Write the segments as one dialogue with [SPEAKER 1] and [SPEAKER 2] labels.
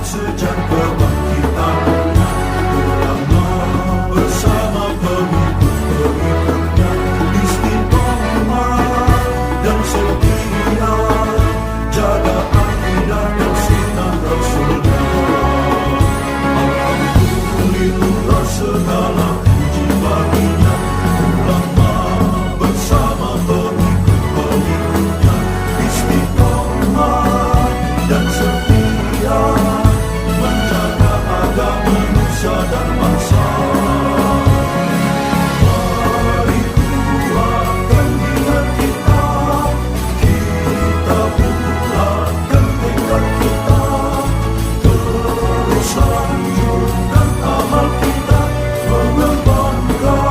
[SPEAKER 1] sejak kebangkitannya, ulama bersama pengikut-pengikutnya istiqomah dan setia, jaga akidah dan sunnah Rasulnya. Alhamdulillah segala puji baginya, ulama bersama pengikut-pengikutnya istiqomah dan setia, menjaga agama nusa dan bangsa. Mari kuatkan niat kita, kita bulatkan tekad kita, terus lanjutkan amal kita, mengembangkan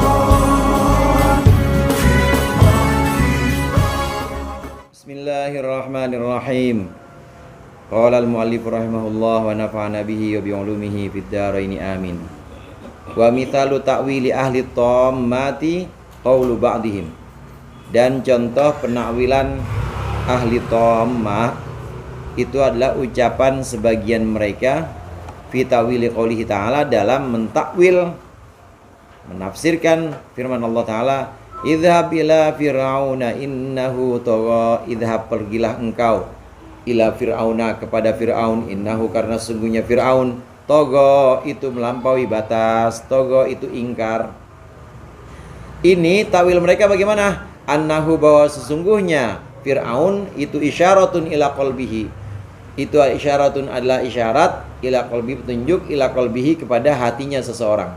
[SPEAKER 1] hikmah kita.
[SPEAKER 2] Bismillahirrahmanirrahim. Qala al-muallif rahimahullah wa nafa'ana bihi wa bi'ulumihi fid dharain amin. Wa mithalu ta'wili ahli dhammati qaulu ba'dihim. Dan contoh penakwilan ahli dhammah itu adalah ucapan sebagian mereka fi ta'wili qoulihi ta'ala, dalam mentakwil, menafsirkan firman Allah Ta'ala, idhab ila fir'auna innahu tagha. Idhab, pergilah engkau, ila fir'auna, kepada Fir'aun, innahu, karena sungguhnya Fir'aun, tagha, itu melampaui batas, tagha itu ingkar. Ini takwil mereka bagaimana? Annahu, bahwa sesungguhnya Fir'aun itu isyaratun ila qalbihi, itu isyaratun adalah isyarat, ila qalbi, petunjuk, ila qalbihi, kepada hatinya seseorang.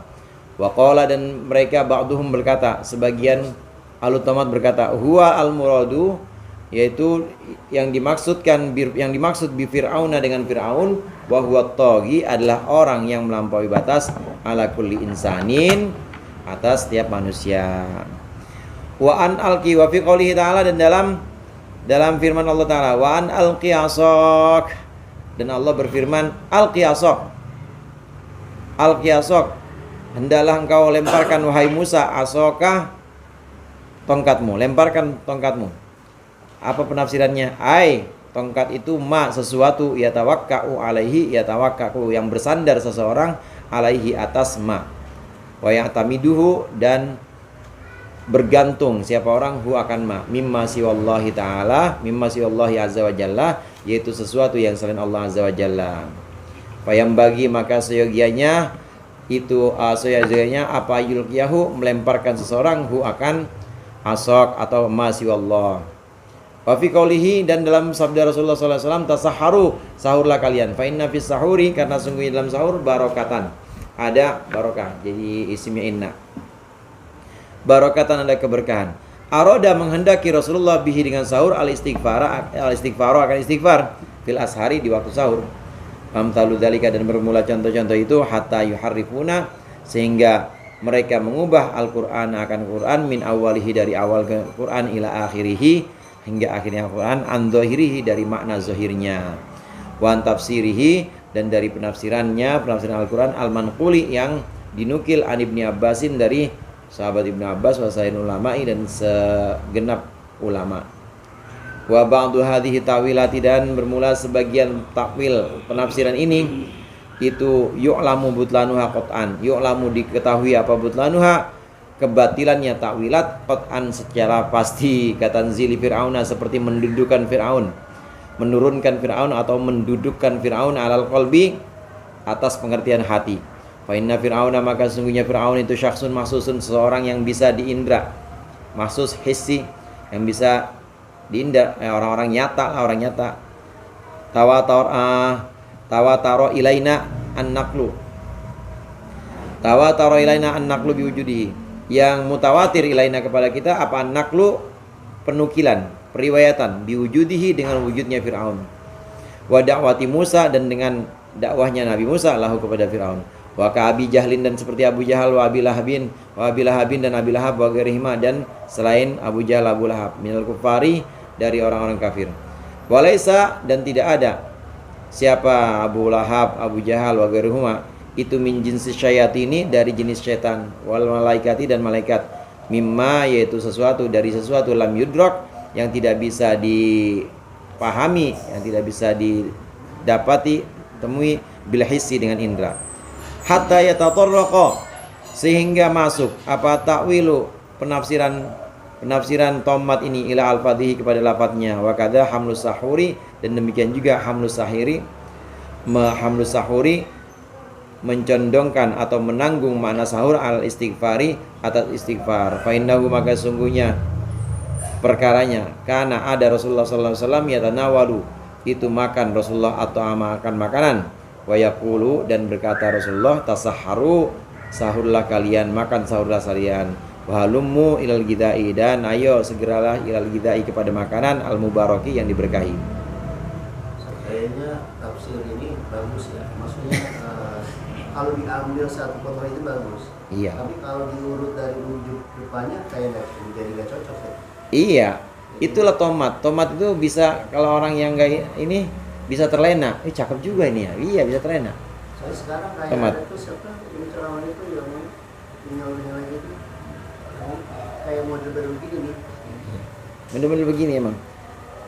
[SPEAKER 2] Wa qala, dan mereka ba'duhum berkata, sebagian ahlu tamat berkata, huwa al-muradu, yaitu yang dimaksud bi Fir'auna dengan Fir'aun, wa huwa taghi, adalah orang yang melampaui batas, ala kulli insanin, atas setiap manusia. Wa an alqi, wa fi qoulihi ta'ala, dan dalam firman Allah Ta'ala, wa an alqi asak, dan Allah berfirman, alqi asak, alqi asak, hendaklah engkau lemparkan wahai Musa, asaka, tongkatmu, lemparkan tongkatmu. Apa penafsirannya? Tongkat itu ma, sesuatu, yatawakka'u alaihi, yatawakka'u, yang bersandar seseorang, alaihi, atas ma, wa ya'tamiduhu, dan bergantung siapa orang, hu, akan ma, mimma siwallahi ta'ala, mimma siwallahi azza wa jalla, yaitu sesuatu yang selain Allah azza wa jalla. Fayam bagi, maka seyogianya itu, seyogianya apa, yulqiyahu, melemparkan seseorang, hu, akan asok atau ma siwallah. Wa fi qoulihi, dan dalam sabda Rasulullah SAW, tasahharu, sahurlah kalian, fa inna fis sahuri, karena sungguhnya dalam sahur barokatan, ada barokah, jadi isimnya inna, barokatan, ada keberkahan. Aroda, menghendaki Rasulullah bihi, dengan sahur, al-istighfar akan istighfar, fil ashari, di waktu sahur. Amthalu dzalika, dan bermula contoh-contoh itu, hatta yuharrifuna, sehingga mereka mengubah Al-Quran akan Quran, min awalihi, dari awal ke Quran, ila akhirihi, hingga akhirnya Al-Quran, an zahirihi, dari makna zahirnya, wa an tafsirihi, dan dari penafsiran Al-Quran, al-manquli, yang dinukil, an Ibni Abbasin, dari sahabat Ibnu Abbas, wa sayyidul ulama'i, dan segenap ulama. Wa ba'du hadhihi tawilati, dan bermula sebagian takwil penafsiran ini, itu yu'lamu butlanuha qat'an, yu'lamu, diketahui apa butlanuha, kebatilannya takwilat, qat'an, secara pasti, katanzili Fir'auna, seperti mendudukkan Fir'aun, menurunkan Fir'aun atau mendudukkan Fir'aun, alal qalbi, atas pengertian hati. Fa inna Fir'auna, maka sungguhnya Fir'aun itu syakhsun mahsusun, seseorang yang bisa diindra, mahsus hissi, yang bisa diindra, orang-orang nyata, orang nyata. Tawataro ilaina an-naqlu, tawataro ilaina an-naqlu biwujudihi, yang mutawatir ilaina, kepada kita, apa, an-naqlu, penukilan, periwayatan, biwujudihi, dengan wujudnya Fir'aun. Wa da'wati Musa, dan dengan dakwahnya Nabi Musa, lahu, kepada Fir'aun. Wa ka Abi Jahlin, dan seperti Abu Jahal, wa Abi Lahabin, dan Abi Lahab, wa ghairihima, dan selain Abu Jahal, Abu Lahab, minal kufari, dari orang-orang kafir. Wa laisa, dan tidak ada siapa Abu Lahab, Abu Jahal, wa ghairihuma, itu min jinsi syayatini, dari jenis syaitan, wal malaikati, dan malaikat, mimma, yaitu sesuatu, dari sesuatu, lam yudrak, yang tidak bisa dipahami, yang tidak bisa didapati, temui, bil hissi dengan indra. Hatta yatatarraqa, sehingga masuk apa takwilu penafsiran tomat ini ila al-fadhihi kepada lafadznya, wa kadza hamlus sahuri, dan demikian juga hamlus sahuri mencondongkan atau menanggung makna sahur al istighfari atas istighfar. Fa innahu, maka sungguhnya perkaranya, karena ada Rasulullah sallallahu alaihi wasallam yatanawalu, itu makan Rasulullah atau makan makanan, wa yaqulu, dan berkata Rasulullah, tasahharu, sahurlah kalian, makan sahurlah kalian, wa halummu ilal gidai, dan ayo segeralah ilal gidai kepada makanan al mubaraki yang diberkahi.
[SPEAKER 3] Kayaknya tafsir ini bagus ya, maksudnya kalau diambil satu kotor itu bagus.
[SPEAKER 2] Iya.
[SPEAKER 3] Tapi kalau diurut dari ujung depannya kayak jadi nggak cocok ya.
[SPEAKER 2] Iya, itulah tomat. Tomat itu bisa, kalau orang yang nggak ini bisa terlena. Cakep juga ini ya. Iya, bisa terlena.
[SPEAKER 3] Saya sekarang kayak
[SPEAKER 2] Tomat.
[SPEAKER 3] ada tuh siapa ini cerawan itu yang tinggal gitu. Kayak model begini nih.
[SPEAKER 2] Bener-bener begini emang.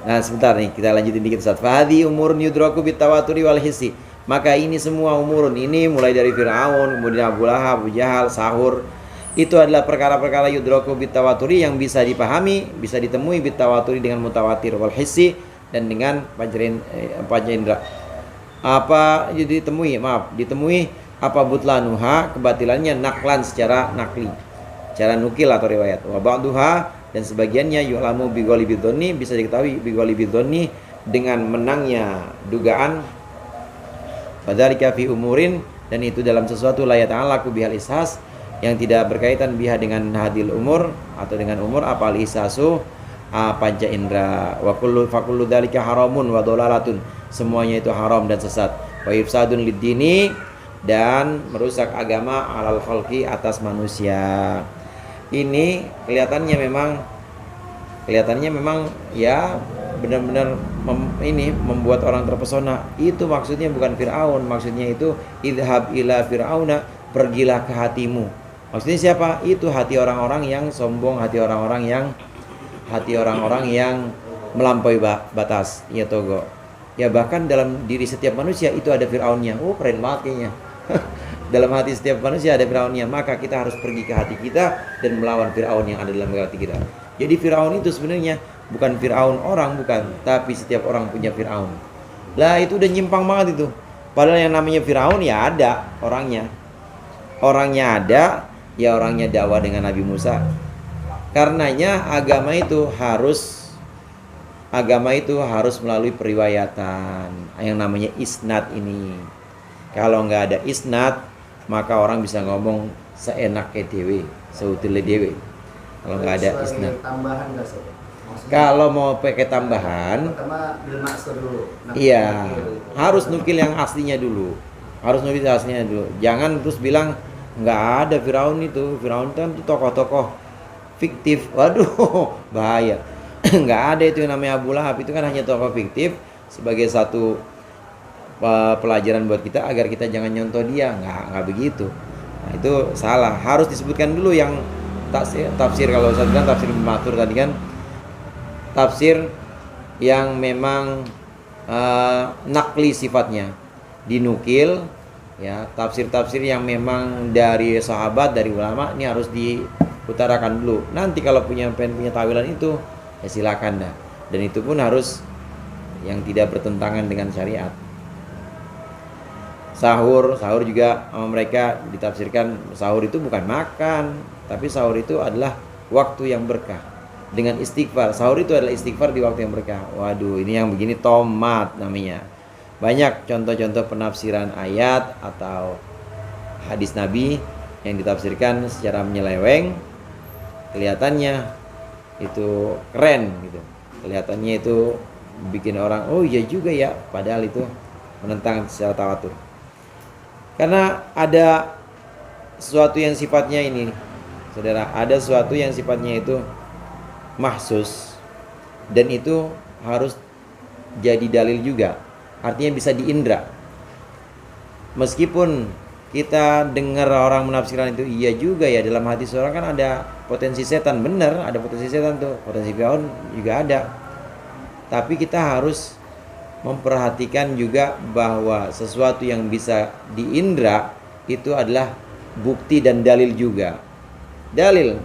[SPEAKER 2] Nah, sebentar nih, kita lanjutin dikit Ustaz. Fahadi umurun yudraku bitawaturi wal hissi. Maka ini semua umurun ini, mulai dari Fir'aun, kemudian Abu Lahab, Abu Jahal, Sahur, itu adalah perkara-perkara yudraku bitawaturi yang bisa dipahami, bisa ditemui bitawaturi dengan mutawatir wal hissi, dan dengan panca indra. Apa ditemui? Ditemui apa butlanuha, kebatilannya naklan secara nakli, secara nukil atau riwayat. Wa ba'duha, dan sebagiannya yu'lamu bi ghalibi dzanni, bisa diketahui bi ghalibi dzanni, dengan menangnya dugaan. Fadzalika fi umurin, dan itu dalam sesuatu la yata'allaqu bihal ishas, yang tidak berkaitan biha dengan hadil umur atau dengan umur, apa al isasu panca indra. Wa kullu dzalika haramun wa dhalalatun, semuanya itu haram dan sesat. Wa ifsadun lid-dini, dan merusak agama alal khalqi, atas manusia. Ini kelihatannya memang ya benar-benar membuat orang terpesona. Itu maksudnya bukan Fir'aun, maksudnya itu idhab ila fir'auna, pergilah ke hatimu. Maksudnya siapa? Itu hati orang-orang yang sombong, hati orang-orang yang melampaui batas, ya togo. Ya bahkan dalam diri setiap manusia itu ada Fir'aunnya. Oh, keren banget kayaknya. Dalam hati setiap manusia ada Fir'aunnya, maka kita harus pergi ke hati kita dan melawan Fir'aun yang ada dalam hati kita. Jadi Fir'aun itu sebenarnya bukan Fir'aun orang, bukan, tapi setiap orang punya Fir'aun. Lah itu udah nyimpang banget itu. Padahal yang namanya Fir'aun ya ada orangnya. Orangnya ada, ya orangnya dakwah dengan Nabi Musa. Karenanya agama itu harus melalui periwayatan yang namanya isnad ini. Kalau nggak ada isnad, maka orang bisa ngomong seenaknya dewe, seutile dewe. Kalau nggak ada isnad.
[SPEAKER 3] Tambahan nggak sih?
[SPEAKER 2] Kalau mau pakai tambahan,
[SPEAKER 3] pertama bil maksud dulu.
[SPEAKER 2] iya, harus nukil yang aslinya dulu. Jangan terus bilang nggak ada Firaun itu. Firaun kan itu tokoh-tokoh fiktif. Waduh, bahaya. Nggak ada itu yang namanya Abu Lahab. Itu kan hanya tokoh fiktif sebagai satu pelajaran buat kita agar kita jangan nyontoh dia. Nggak begitu. Nah, itu salah. Harus disebutkan dulu yang tafsir. Kalau saya bilang tafsir Matur tadi kan, tafsir yang memang nakli sifatnya, dinukil ya. Tafsir-tafsir yang memang dari sahabat, dari ulama, ini harus diutarakan dulu. Nanti kalau punya tawilan itu ya silakan dah. Dan itu pun harus yang tidak bertentangan dengan syariat. Sahur juga mereka ditafsirkan sahur itu bukan makan, tapi sahur itu adalah waktu yang berkah. Dengan istighfar, sahur itu adalah istighfar di waktu yang berkah. Waduh, ini yang begini tomat namanya. Banyak contoh-contoh penafsiran ayat atau hadis Nabi yang ditafsirkan secara menyeleweng. Kelihatannya itu keren gitu. Kelihatannya itu bikin orang, oh iya juga ya, padahal itu menentang secara tawatur. Karena ada sesuatu yang sifatnya ini, saudara, ada sesuatu yang sifatnya itu mahsus, dan itu harus jadi dalil juga. Artinya bisa diindra. Meskipun kita dengar orang menafsirkan itu iya juga ya, dalam hati seorang kan ada potensi setan. Benar, ada potensi setan tuh, potensi Firaun juga ada. Tapi kita harus memperhatikan juga bahwa sesuatu yang bisa diindra itu adalah bukti dan dalil juga. Dalil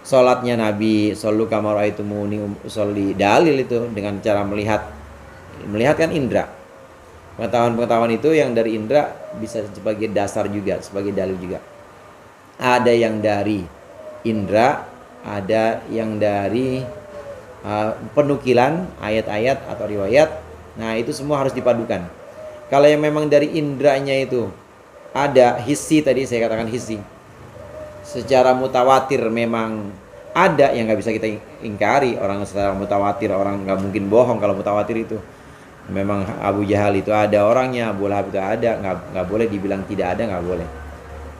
[SPEAKER 2] salatnya Nabi, shollu kama raaitumuni usolli, dalil itu dengan cara melihat kan indra. Pengetahuan itu yang dari indra bisa sebagai dasar juga, sebagai dalil juga. Ada yang dari indra, ada yang dari penukilan ayat-ayat atau riwayat. Nah, itu semua harus dipadukan. Kalau yang memang dari indranya itu ada hissi, tadi saya katakan hissi, secara mutawatir memang ada, yang nggak bisa kita ingkari. Orang secara mutawatir, orang nggak mungkin bohong kalau mutawatir itu. Memang Abu Jahal itu ada orangnya, Abu Lahab itu ada, nggak boleh dibilang tidak ada, nggak boleh,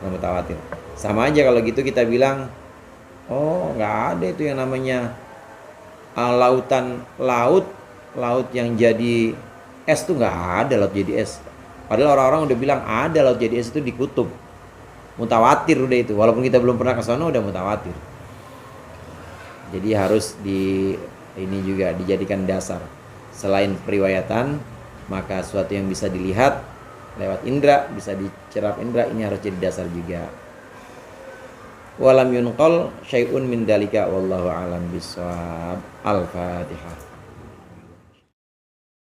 [SPEAKER 2] nggak mutawatir. Sama aja kalau gitu kita bilang, oh nggak ada itu yang namanya laut yang jadi es tuh nggak ada laut jadi es. Padahal orang-orang udah bilang ada laut jadi es itu di kutub. Mutawatir udah itu, walaupun kita belum pernah ke sana udah mutawatir. Jadi harus ini juga dijadikan dasar. Selain periwayatan, maka sesuatu yang bisa dilihat lewat indra, bisa dicerap indra, ini harus jadi dasar juga. Walam yunqal syai'un min dalika wallahu a'lam bishawab. Al-Fatihah.